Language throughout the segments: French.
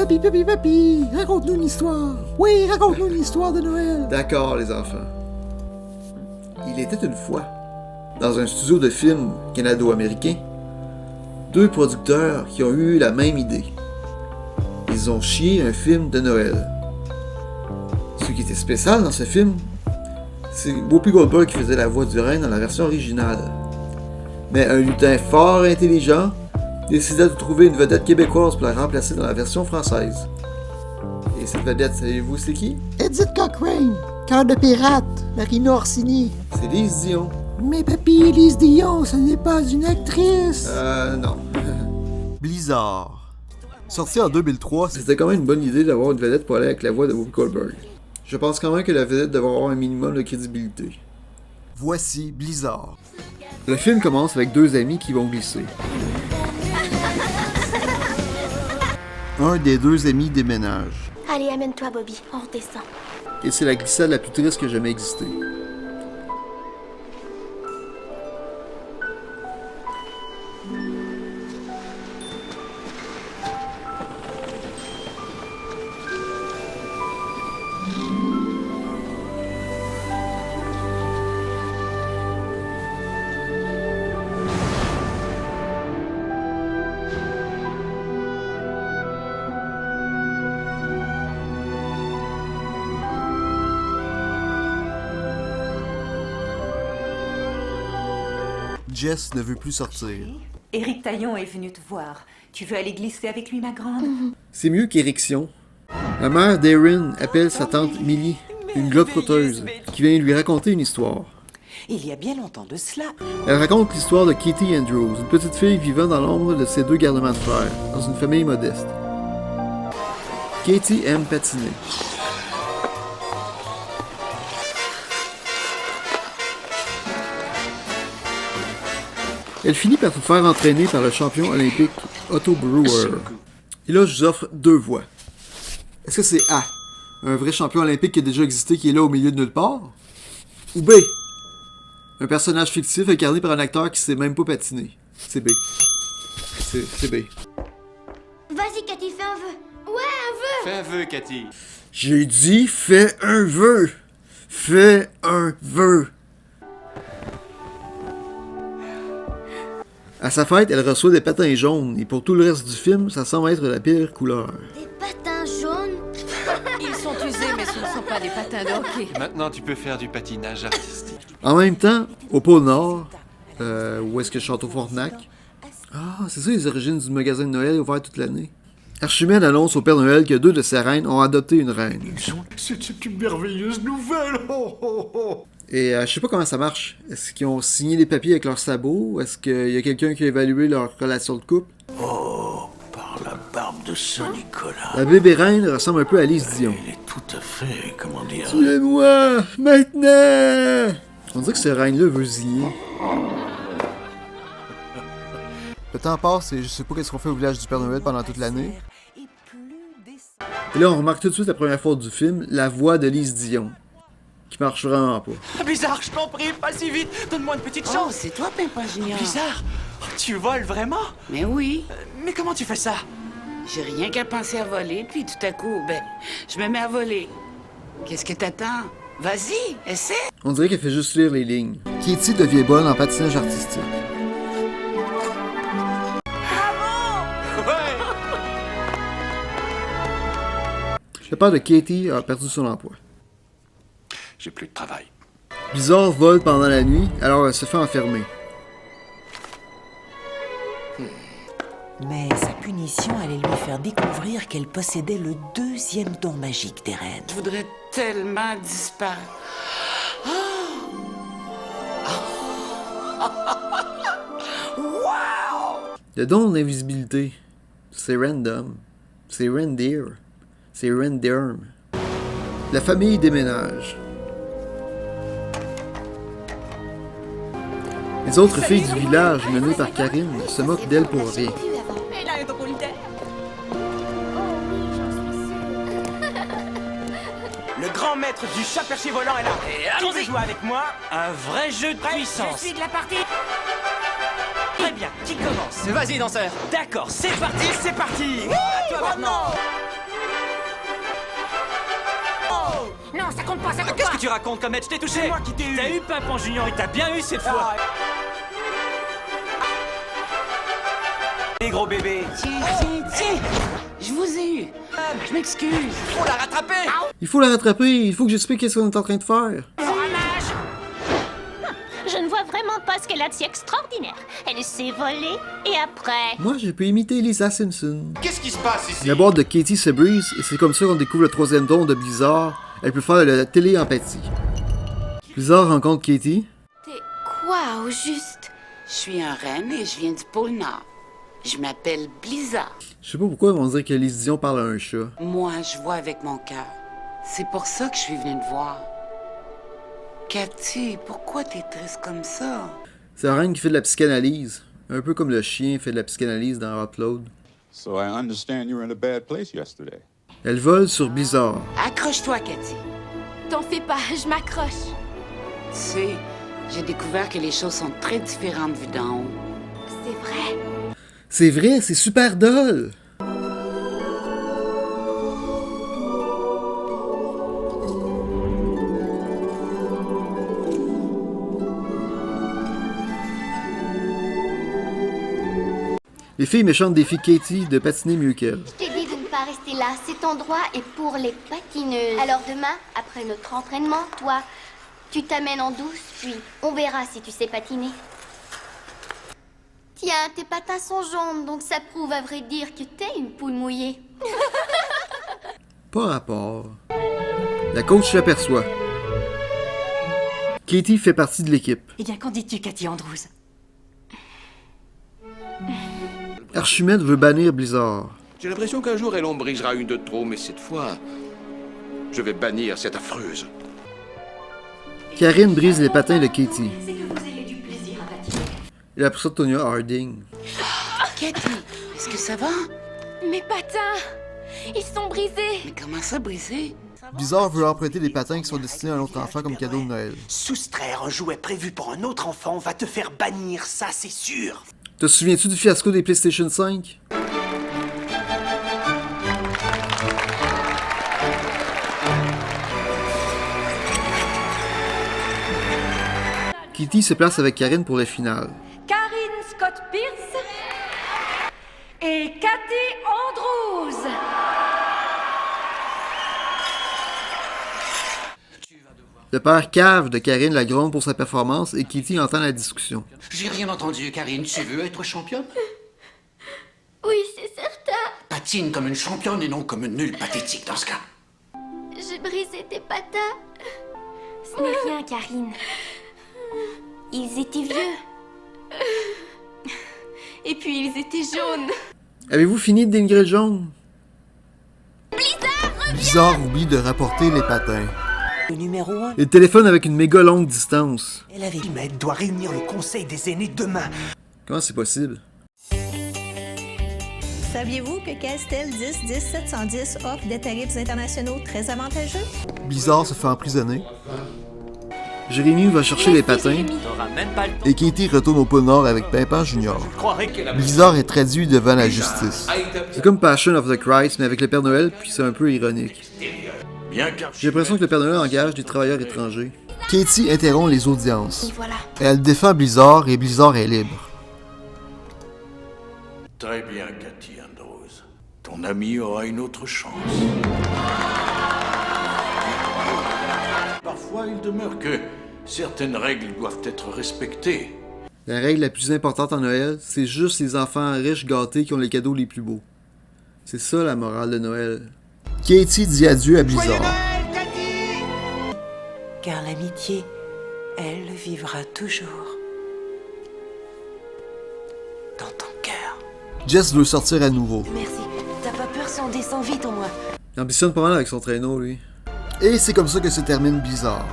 Papi, raconte-nous une histoire. Oui, raconte-nous une histoire de Noël. D'accord, les enfants. Il était une fois, dans un studio de films canado-américain, deux producteurs qui ont eu la même idée. Ils ont chié un film de Noël. Ce qui était spécial dans ce film, c'est Whoopi Goldberg qui faisait la voix du reine dans la version originale. Mais un lutin fort et intelligent décida de trouver une vedette québécoise pour la remplacer dans la version française. Et cette vedette, savez-vous c'est qui? Edith Cochrane, Cœur de pirate, Marina Orsini. C'est Lise Dion. Mais papy, Lise Dion, ce n'est pas une actrice. Non. Blizzard. Sorti en 2003, C'était quand même une bonne idée d'avoir une vedette pour aller avec la voix de Whoopi Goldberg. Je pense quand même que la vedette devrait avoir un minimum de crédibilité. voici Blizzard. Le film commence avec deux amis qui vont glisser. Un des deux amis déménage. Allez, amène-toi, Bobby. On redescend. Et c'est la glissade la plus triste que j'ai jamais existé. Jess ne veut plus sortir. Éric Taillon est venu te voir. Tu veux aller glisser avec lui, ma grande? C'est mieux qu'Ériction. La mère d'Erin appelle sa tante Millie, une globe-trotteuse, qui vient lui raconter une histoire. Il y a bien longtemps de cela. Elle raconte l'histoire de Katie Andrews, une petite fille vivant dans l'ombre de ses deux garnements de frères, dans une famille modeste. Katie aime patiner. Elle finit par se faire entraîner par le champion olympique Otto Brewer. Et là, je vous offre deux voies. Est-ce que c'est A, un vrai champion olympique qui a déjà existé, qui est là au milieu de nulle part? Ou B, un personnage fictif incarné par un acteur qui sait même pas patiner? C'est B. C'est B. Vas-y, Cathy, fais un vœu. Ouais, un vœu. Fais un vœu, Cathy. J'ai dit fais un vœu. Fais un vœu. À sa fête, elle reçoit des patins jaunes, et pour tout le reste du film, ça semble être la pire couleur. Des patins jaunes. Ils sont usés, mais ce ne sont pas des patins de hockey. Maintenant, tu peux faire du patinage artistique. En même temps, au pôle Nord, où est-ce que Château Frontenac? Ah, c'est ça les origines du magasin de Noël ouvert toute l'année. Archimède annonce au Père Noël que deux de ses reines ont adopté une reine. C'est une merveilleuse nouvelle! Et je sais pas comment ça marche. Est-ce qu'ils ont signé les papiers avec leurs sabots? Est-ce qu'il y a quelqu'un qui a évalué leur relation de couple? Oh, par la barbe de Saint-Nicolas. La bébé reine ressemble un peu à Lise Dion. Elle est tout à fait, comment dire... Tuez-moi! Maintenant! On dirait que cette reine-là veut ziller. Le temps passe et je sais pas qu'est-ce qu'on fait au village du Père Noël pendant toute l'année. Et là, on remarque tout de suite la première fois du film, la voix de Lise Dion. Qui marche vraiment pas. Blizzard, je t'en prie, pas si vite. Donne-moi une petite Oh, chance. c'est toi, Pimpin Junior. Blizzard, tu voles vraiment? Mais oui, Mais comment tu fais ça? j'ai rien qu'à penser à voler, puis tout à coup, je me mets à voler. Qu'est-ce que t'attends? Vas-y, essaie. On dirait qu'elle fait juste lire les lignes. Katie devient bonne en patinage artistique. Ouais. Le père de Katie a perdu son emploi. J'ai plus de travail. Blizzard vole pendant la nuit, alors elle se fait enfermer. Mais sa punition allait lui faire découvrir qu'elle possédait le deuxième don magique des reines. Je voudrais tellement disparaître. Le don d'invisibilité, c'est random. C'est reindeer. C'est reindeer. La famille déménage. Les autres filles du village, menées par Karine, se moquent d'elle pour rien. Et là, est au politaire. Le grand maître du chat perché volant est là. Qui veut jouer avec moi? Un vrai jeu de puissance. Je suis de la partie. Très bien, qui commence? Vas-y, danseur. D'accord, c'est parti, c'est parti. À toi maintenant. Non, ça compte pas, ça compte pas. Qu'est-ce que tu racontes, Comet? Je t'ai touché. C'est moi qui t'ai eu. T'as eu Pimpon Junior, il t'a bien eu cette fois. Les gros bébés. Tiens. Je vous ai eu. Je m'excuse. Faut la rattraper. Il faut la rattraper, il faut que j'explique qu'est-ce qu'on est en train de faire. Je ne vois vraiment pas ce qu'elle a de si extraordinaire. Elle s'est volée et après... Moi, j'ai pu imiter Lisa Simpson. Qu'est-ce qui se passe ici? La boîte de Katie Seabreeze, et c'est comme ça qu'on découvre le troisième don de Blizzard. Elle peut faire de la télé-empathie. Blizzard rencontre Katie. T'es quoi au juste? Je suis un reine et je viens du pôle Nord. Je m'appelle Blizzard. Je sais pas pourquoi ils vont dire que Lise Dion parle à un chat. Moi, je vois avec mon cœur. C'est pour ça que je suis venue te voir. Cathy, pourquoi t'es triste comme ça? C'est la reine qui fait de la psychanalyse. Un peu comme le chien fait de la psychanalyse dans Upload. So I understand you were in a bad place yesterday. Elle vole sur Blizzard. Accroche-toi, Cathy. T'en fais pas, je m'accroche. Tu sais, j'ai découvert que les choses sont très différentes vues d'en haut. C'est vrai. C'est vrai, c'est super dole! Les filles méchantes défient Katie de patiner mieux qu'elle. Je t'ai dit de ne pas rester là. Cet endroit est pour les patineuses. Alors demain, après notre entraînement, toi, tu t'amènes en douce, puis on verra si tu sais patiner. Tiens, tes patins sont jaunes, donc ça prouve à vrai dire que t'es une poule mouillée. Pas rapport. La coach l'aperçoit. Katie fait partie de l'équipe. Eh bien, qu'en dis-tu, Cathy Andrews? Archimède veut bannir Blizzard. J'ai l'impression qu'un jour elle en brisera une de trop, mais cette fois, je vais bannir cette affreuse. Karine brise les patins de Katie. C'est que vous ayez du plaisir à patiner. Et après ça, Tonya Harding. Cathy, est-ce que ça va? Mes patins, ils sont brisés. Mais comment ça, brisé? Blizzard veut emprunter des patins qui sont destinés à un autre enfant comme cadeau de Noël. Soustraire un jouet prévu pour un autre enfant va te faire bannir, ça c'est sûr. Te souviens-tu du fiasco des PlayStation 5? Kitty se place avec Karine pour la finale. Karine Scott Pierce et Cathy Andrews. Le père cave de Karine la gronde pour sa performance et Kitty entend la discussion. J'ai rien entendu, Karine. Tu veux être championne? Oui, c'est certain. Patine comme une championne et non comme une nulle pathétique dans ce cas. J'ai brisé tes patins. Ce n'est rien, Karine. Ils étaient vieux. Et puis ils étaient jaunes. Avez-vous fini de dénigrer le jaune? Blizzard oublie de rapporter les patins. Le numéro 1, Il téléphone avec une méga longue distance. elle avait dit, mais elle doit réunir le conseil des aînés demain. Comment c'est possible? Saviez-vous que Castel 10-10-710 offre des tarifs internationaux très avantageux? Blizzard se fait emprisonner. Jérémy va chercher les patins T'auras même pas le temps. Et Katie retourne au pôle Nord avec Pimpin Junior. Je croirais qu'elle a... Blizzard est traduit devant la justice. C'est comme Passion of the Christ, mais avec le Père Noël, puis c'est un peu ironique. Bien car... J'ai l'impression que le Père Noël engage des travailleurs étrangers. Katie interrompt les audiences. Et voilà. Elle défend Blizzard et Blizzard est libre. Très bien, Cathy Andrews. Ton ami aura une autre chance. Parfois, il demeure que certaines règles doivent être respectées. La règle la plus importante en Noël, c'est juste les enfants riches gâtés qui ont les cadeaux les plus beaux. C'est ça la morale de Noël. Katie dit adieu à Blizzard. Car l'amitié, elle vivra toujours dans ton cœur. Jess veut sortir à nouveau. Merci. T'as pas peur si on descend vite au moins? Il ambitionne pas mal avec son traîneau, lui. Et c'est comme ça que se termine Blizzard.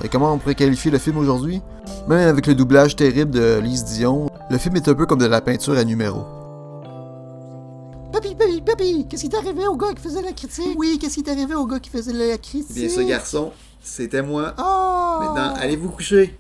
Et comment on pourrait qualifier le film aujourd'hui? Même avec le doublage terrible de Lise Dion, le film est un peu comme de la peinture à numéros. Papi, qu'est-ce qui t'est arrivé au gars qui faisait la critique? Oui, qu'est-ce qui t'est arrivé au gars qui faisait la critique? Bien, ce garçon, c'était moi. Oh! Maintenant, allez vous coucher.